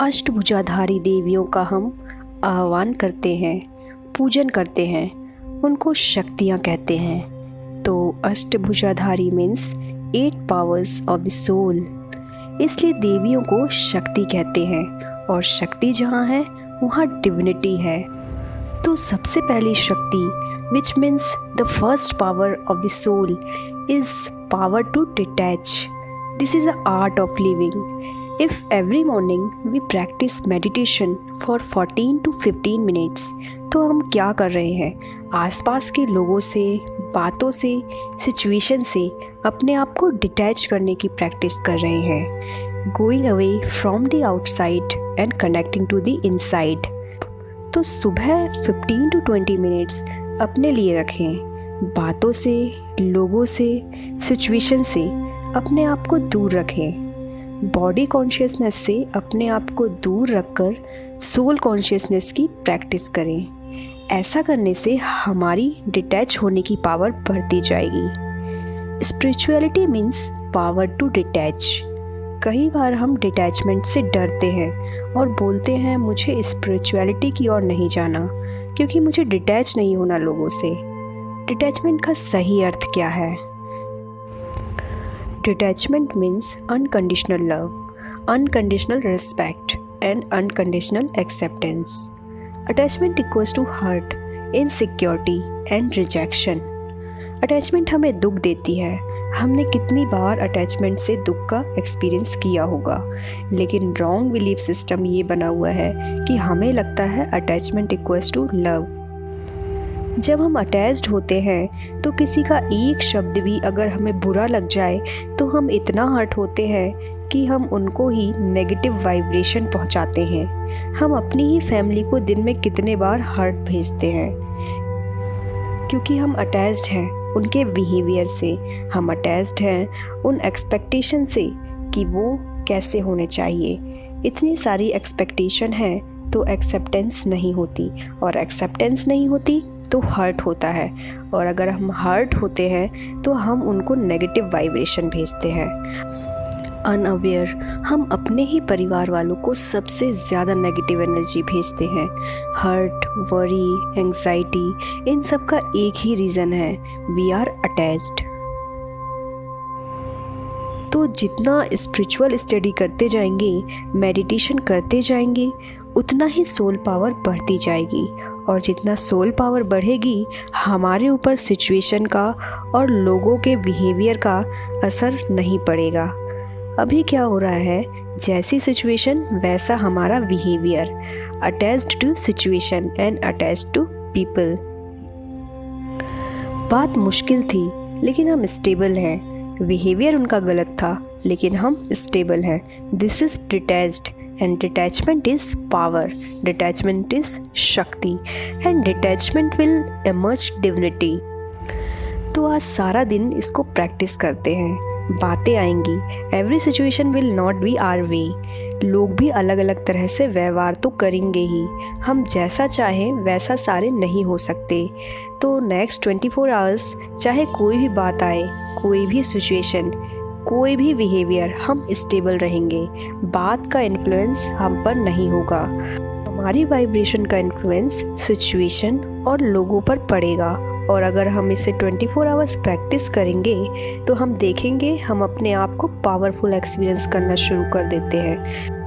अष्टभुजाधारी देवियों का हम आह्वान करते हैं, पूजन करते हैं, उनको शक्तियाँ कहते हैं। तो अष्टभुजाधारी means 8 powers of the soul, इसलिए देवियों को शक्ति कहते हैं और शक्ति जहाँ है वहाँ डिविनिटी है। तो सबसे पहली शक्ति which means the first power of the soul is power to detach. This is the art of living. If every morning we practice meditation for 14 to 15 minutes, तो हम क्या कर रहे हैं? आसपास के लोगों से, बातों से, सिचुएशन से अपने आप को डिटैच करने की प्रैक्टिस कर रहे हैं। Going away from the outside and connecting to the inside। तो सुबह 15 to 20 मिनट्स अपने लिए रखें। बातों से, लोगों से, सिचुएशन से अपने आप को दूर रखें। बॉडी कॉन्शियसनेस से अपने आप को दूर रखकर सोल कॉन्शियसनेस की प्रैक्टिस करें। ऐसा करने से हमारी डिटैच होने की पावर बढ़ती जाएगी। Spirituality means power to detach. कई बार हम डिटैचमेंट से डरते हैं और बोलते हैं मुझे स्पिरिचुअलिटी की ओर नहीं जाना क्योंकि मुझे डिटैच नहीं होना लोगों से। डिटैचमेंट का सही अर्थ क्या है? Detachment means unconditional love, unconditional respect, and unconditional acceptance. Attachment equals to hurt, insecurity, and rejection. Attachment हमें दुख देती है। हमने कितनी बार अटैचमेंट से दुख का एक्सपीरियंस किया होगा, लेकिन रॉन्ग बिलीफ सिस्टम ये बना हुआ है कि हमें लगता है अटैचमेंट इक्वल्स टू लव। जब हम अटैच्ड होते हैं तो किसी का एक शब्द भी अगर हमें बुरा लग जाए तो हम इतना हर्ट होते हैं कि हम उनको ही नेगेटिव वाइब्रेशन पहुंचाते हैं। हम अपनी ही फैमिली को दिन में कितने बार हर्ट भेजते हैं क्योंकि हम अटैच्ड हैं उनके बिहेवियर से, हम अटैच्ड हैं उन एक्सपेक्टेशन से कि वो कैसे होने चाहिए। इतनी सारी एक्सपेक्टेशन है तो एक्सेप्टेंस नहीं होती, और एक्सेप्टेंस नहीं होती तो हर्ट होता है, और अगर हम हर्ट होते हैं तो हम उनको नेगेटिव वाइब्रेशन भेजते हैं। अनअवेयर हम अपने ही परिवार वालों को सबसे ज़्यादा नेगेटिव एनर्जी भेजते हैं। हर्ट, वरी, एंग्जाइटी, इन सब का एक ही रीज़न है, वी आर अटैच्ड। तो जितना स्पिरिचुअल स्टडी करते जाएंगे, मेडिटेशन करते जाएंगे, उतना ही सोल पावर बढ़ती जाएगी, और जितना सोल पावर बढ़ेगी हमारे ऊपर सिचुएशन का और लोगों के बिहेवियर का असर नहीं पड़ेगा। अभी क्या हो रहा है, जैसी सिचुएशन वैसा हमारा behaviour. Attached to situation and attached to people. बात मुश्किल थी लेकिन हम स्टेबल हैं। बिहेवियर उनका गलत था लेकिन हम स्टेबल हैं। This is detached, and detachment is power, detachment is shakti, and detachment will emerge divinity। तो आज सारा दिन इसको प्रैक्टिस करते हैं। बातें आएंगी, every situation will not be our way. लोग भी अलग अलग तरह से व्यवहार तो करेंगे ही, हम जैसा चाहें वैसा सारे नहीं हो सकते। तो नेक्स्ट 24 आवर्स चाहे कोई भी बात आए, कोई भी सिचुएशन, कोई भी बिहेवियर, हम स्टेबल रहेंगे। बात का इन्फ्लुएंस हम पर नहीं होगा, हमारी वाइब्रेशन का इन्फ्लुएंस सिचुएशन और लोगों पर पड़ेगा। और अगर हम इसे 24 आवर्स प्रैक्टिस करेंगे तो हम देखेंगे हम अपने आप को पावरफुल एक्सपीरियंस करना शुरू कर देते हैं।